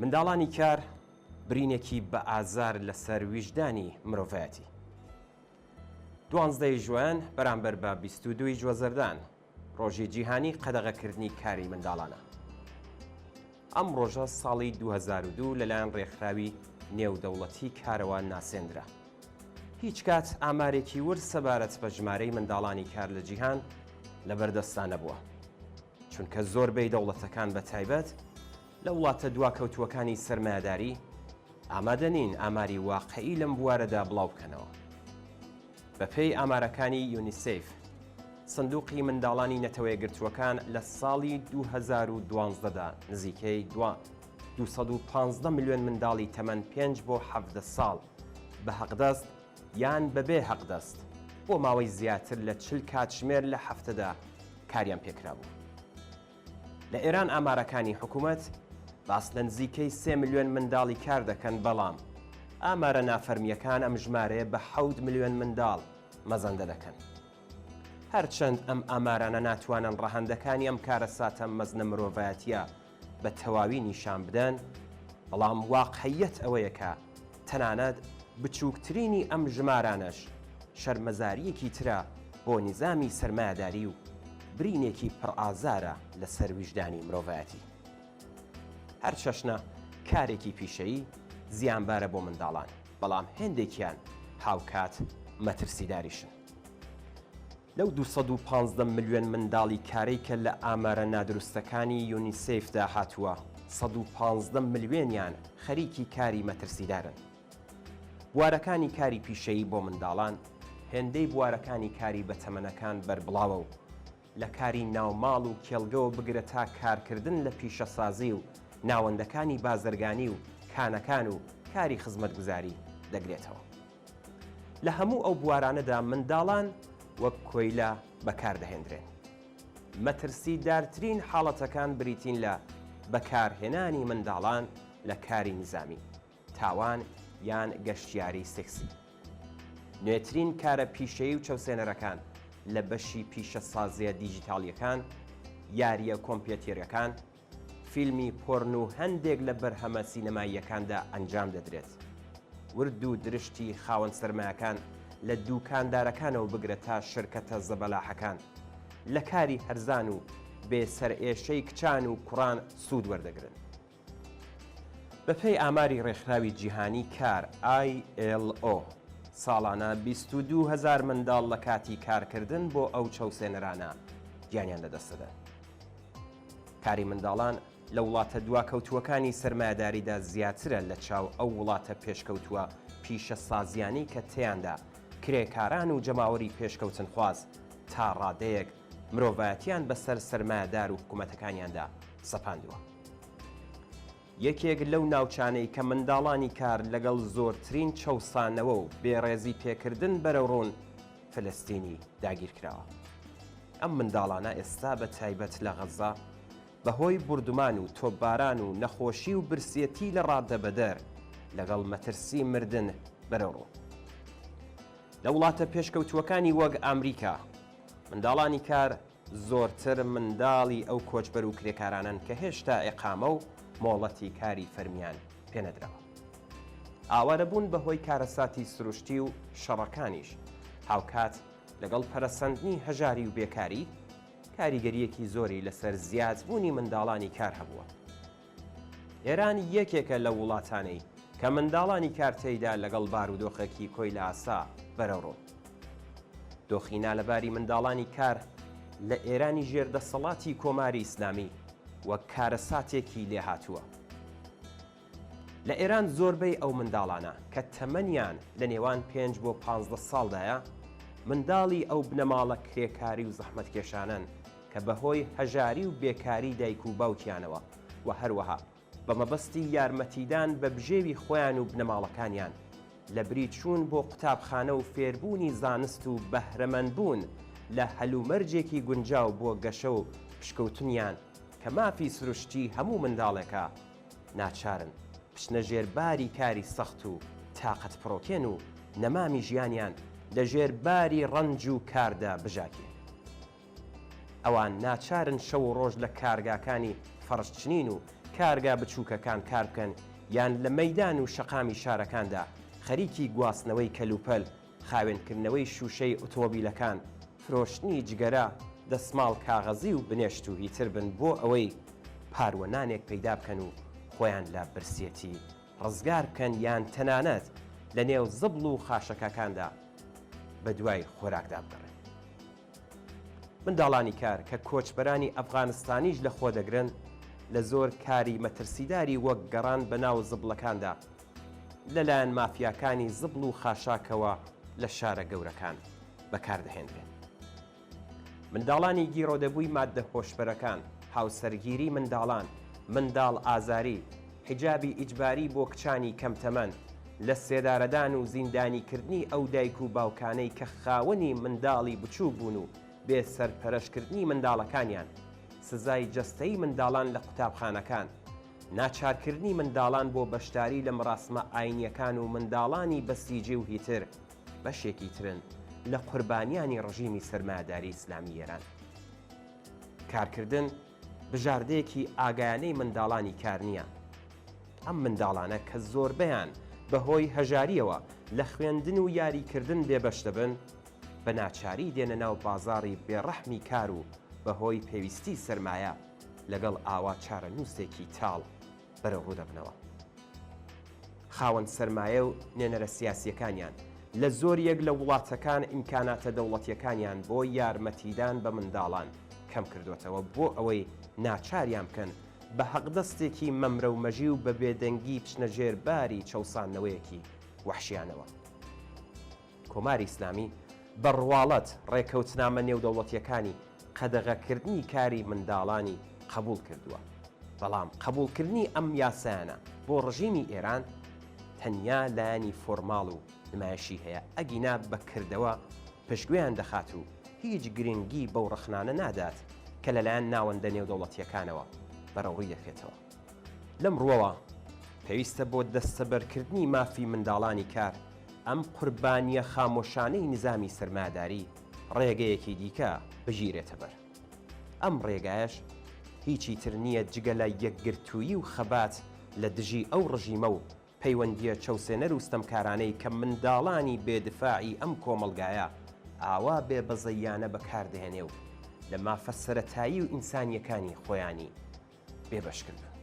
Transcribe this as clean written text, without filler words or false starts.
منداڵانی کار برینێکی بە ئازار لەسەر ویژدانی مرۆڤایەتی. 12 ژوان بەرامبەر بە 22 جوەزەردان ڕۆژی جیهانی قەدەغەکردنی کاری منداڵانە. ئەم ڕۆژە ساڵی 2002 لەلایەن ڕێکخراوی نێودەوڵەتی کارەوە ناسێنرا. هیچ کات ئامارێکی ورد سەبارەت بە ژمارەی منداڵانی کار لە جیهان لەبەردەستان نەبووە، چونکە زۆربەی دەوڵەتەکان بە تایبەت لە وڵاتە دواکەوتووەکانی سەرمایەداری ئامادە نین ئاماری واقعی لەم بوارەدا بڵاو بکەنەوە. بەپێی ئامارەکانی یونیسێف، سندوقی منداڵانی نەتەوە یەکگرتووەکان لە ساڵی 2012دا نزیکەی 215 ملیۆن منداڵی تەمەن 5 بۆ 17 ساڵ بە حەقدەست یان بەبێ حەقدەست بۆ ماوەی زیاتر لە 40 کاتژمێر لە هەفتەدا کاریان پێکرا بوو. لە ئێران ئامارەکانی حکوومەت باس لە نزیکەی 3 ملیۆن منداڵی کار دەکەن، بەڵام ئامارە نافەرمیەکان ئەم ژمارەیە بە 7 ملیۆن منداڵ مەزەندە دەکەن. هەرچەند ئەم ئامارانە ناتوانن ڕەهەندەکانی ئەم کارە ساتە مەزنە مرۆڤایەتیە بە تەواوی نیشان بدەن، بەڵام واقعیەت ئەوەیە کە تەنانەت بچووکترینی ئەم ژمارانەش شەرمەزاریەکی ترە بۆ نیزامی سەرمایەداری و برینێکی پڕئازارە لەسەر ویژدانی مرۆڤایەتی. هەر چەشنە کارێکی پیشەیی زیانبارە بۆ منداڵان، بەڵام هێندێکیان هاوکات مەترسیداریشن. لەو 215 ملیۆن منداڵی کارەی کە لە ئامارە نادروستەکانی یونیسێفدا هاتووە، 115 ملیۆنیان خەریکی کاری مەترسیدارن. بوارەکانی کاری پیشەیی بۆ منداڵان هێندەی بوارەکانی کاری بەتەمەنەکان بەربڵاوە و لە کاری ناوماڵ و کێڵگەوە بگرە تا کارکردن لە پیشەسازی و ناوەندەکانی بازرگانی و کانەکان و کاری خزمەتگوزاری دەگرێتەوە. لە هەموو ئەو بوارانەدا منداڵان وەک کۆیلە بەکاردەهێنرێن. مەترسیدارترین حاڵەتەکان بریتین لە بەکارهێنانی منداڵان لە کاری نظامی، تاوان یان گەشتیاری سێکسی. نوێترین کارە پیشەیی و چەوسێنەرەکان لە بەشی پیشەسازیە دیجیتاڵیەکان، یاریە کۆمپیۆتێریەکان، فیلمی پۆرن و هەندێک لە بەرهەمە سینەماییەکاندا ئەنجام دەدرێت. ورد و درشتی خاوەن سەرمایەکان لە دووکاندارەکانەوە بگرە تا شرکەتە زەبەلاحەکان لە کاری هەرزان و بێسەرئێشەی کچان و کوڕان سوود وەردەگرن. بەپێی ئاماری ڕێکخراوی جیهانی کار ILO، ساڵانە 22,000 منداڵ لە کاتی کارکردن بۆ ئەو چەوسێنەرانە گیانیان لەدەستدەن. کاری منداڵان لە وڵاتە دواکەوتووەکانی سەرمایەداریدا زیاترە لە چاو ئەو وڵاتە پێشکەوتووە پیشەسازیانی کە تێیاندا کرێکاران و جەماوەری پێشکەوتن خواز تا ڕادەیەک مرۆڤایەتیان بەسەر سەرمایەدار و حکوومەتەکانیاندا سەپاندووە. یەکێک لەو ناوچانەی کە منداڵانی کار لەگەڵ زۆرترین چەوسانەوە و بێڕێزی پێکردن بەرەوڕوون فلەستینی داگیرکراوە. ئەم منداڵانە ئێستا بە تایبەت لە غەزا بەهۆی بوردومان و تۆپباران و نەخۆشی و برسێتی لە ڕادەبەدەر لەگەڵ مەترسی مردن بەرەوڕوون. لە وڵاتە پێشکەوتووەکانی وەک ئەمریکا، منداڵانی کار زۆرتر منداڵی ئەو کۆچبەر و کرێکارانن کە هێشتا ئێقامە و مۆڵەتی کاری فەرمیان پێنەدراوە. ئاوارەبوون بەهۆی کارەساتی سروشتی و شەڕەکانیش هاوکات لەگەڵ پەرەسەندنی هەژاری و بێکاری، کاریگەریەکی زۆری لەسەر زیادبوونی منداڵانی کار هەبووە. ئێران یەکێکە لە وڵاتانەی کە منداڵانی کار تێیدا لەگەڵ بارودۆخێکی کۆی لە ئاسا بەرەوڕۆن. دۆخینا لەباری منداڵانی کار لە ئێرانی ژێردەسەڵاتی کۆماری ئیسلامی وەک کارەساتێکی لێهاتووە. لە ئێران زۆربەی ئەو منداڵانە کە تەمەنیان لە نێوان 5 بۆ 15 ساڵدایە منداڵی ئەو بنەماڵە کرێکاری و زەحمەتکێشانن کە بەهۆی هەژاری و بێکاری دایک و باوکیانەوە و هەروەها بە مەبەستی یارمەتیدان بە بژێوی خۆیان و بنەماڵەکانیان لە بریچوون بۆ قوتابخانە و فێربوونی زانست و بەهرەمەندبوون لە هەلومەرجێکی گونجاو بۆ گەشە و پشکەوتنیان کە مافی سروشتی هەموو منداڵێکە ناچارن پشنە ژێرباری کاری سەخت و تاقەت پڕۆکێن و نەمامی ژیانیان لە ژێرباری ڕەنج و کاردا بژاکێن. ئەوان ناچارن شەو و ڕۆژ لە کارگاکانی فەرشچنین و کارگا بچووکەکان کار بکەن یان لە مەیدان و شەقامی شارەکاندا خەریکی گواستنەوەی کەلوپەل، خاوێنکردنەوەی شوشەی ئۆتۆمۆبیلەکان، فرۆشتنی جگەرە، دەسماڵ کاغەزی و بنێشت و هیتر بن بۆ ئەوەی پاروەنانێک پەیدا بکەن و خۆیان لە برسێتی ڕزگار بکەن یان تەنانەت لە نێو زبڵ و خاشەکەکاندا بە دوای خۆراکدا بگەڕێن. منداڵانی کار کە کۆچبەرانی ئەفغانستانیش لە خۆ دەگرن لە زۆر کاری مەترسیداری وەک گەڕان بە ناو زبڵەکاندا لەلایەن مافیاکانی زبڵ و خاشاکەوە لە شارە گەورەکان بەکاردەهێنرێن. منداڵانی گیرۆدەبووی ماددە هۆشبەرەکان، هاوسەرگیری منداڵان، منداڵ ئازاری، حیجابی ئیجباری بۆ کچانی کەمتەمەن، لە سێدارەدان و زیندانیکردنی ئەو دایک و باوکانەی کە خاوەنی منداڵی بچوو بوون و بێ سەرپەرشکردنی منداڵەکانیان، سزای جەستەیی منداڵان لە قوتابخانەکان، ناچارکردنی منداڵان بۆ بەشداری لە مراسمە ئاینیەکان و منداڵانی بەسیجی و هیتر بەشێکی ترن لە قوربانیانی ڕژیمی سەرمایەداری ئیسلامی ئێران. کارکردن بژاردەیەکی ئاگایانەی منداڵانی کار نییە. ئەم منداڵانە کە زۆربەیان بەهۆی هەژاریەوە لە خوێندن و یاریکردن بێبەش دەبن، بە ناچاری دێنە ناو بازاڕی بێڕەحمی کار و بەهۆی پێویستی سەرمایە لەگەڵ ئاوا چارە نووسێکی تاڵ بەرەو ڕوو دەبنەوە. خاوەن سەرمایە و نێنەرە سیاسیەکانیان لە زۆر یەک لە وڵاتەکان ئیمکاناتە دەوڵەتیەکانیان بۆ یارمەتیدان بە منداڵان کەم کردوێتەوە بۆ ئەوەی ناچاریان بکەن بە حەقدەستێکی مەمرە و مەژی و بە بێدەنگی بچنە ژێر باری چەوسانەوەیەکی وەحشیانەوە. کۆماری ئیسلامی بەڕواڵەت ڕێکەوتنامە نێودەوڵەتیەکانی قەدەغەکردنی کاری منداڵانی قبول کردووە، بەڵام قبولکردنی ئەم یاسایانە بۆ ڕژیمی ئێران تەنیا لایەنی فۆرماڵ و نمایشی هەیە، ئەگینا بەکردەوە پشتگوێیان دەخات و هیچ گرنگی بەو ڕخنانە نادات کە لەلایەن ناوەندە نێودەوڵەتیەکانەوە بەڕەوڕی دەکرێتەوە. لەم ڕووەوە پێویستە بۆ دەستەبەرکردنی مافی منداڵانی کار ئەم قوربانیە خامۆشانەی نظامی سەرمایەداری ڕێگەیەکی دیکە بژیرێتە بەر. ئەم ڕێگایش هیچی تر نییە جگە لە یەکگرتووی و خەبات لە دژی ئەو ڕژیمە و پەیوەندیە چەوسێنەر و ستەمکارانەی کە منداڵانی بێدفاعی ئەم کۆمەڵگایە ئاوا بێ بەزەیانە بەکاردێنێ و لە مافە سەرەتایی و ئینسانیەکانی خۆیانی بێبەشکردن.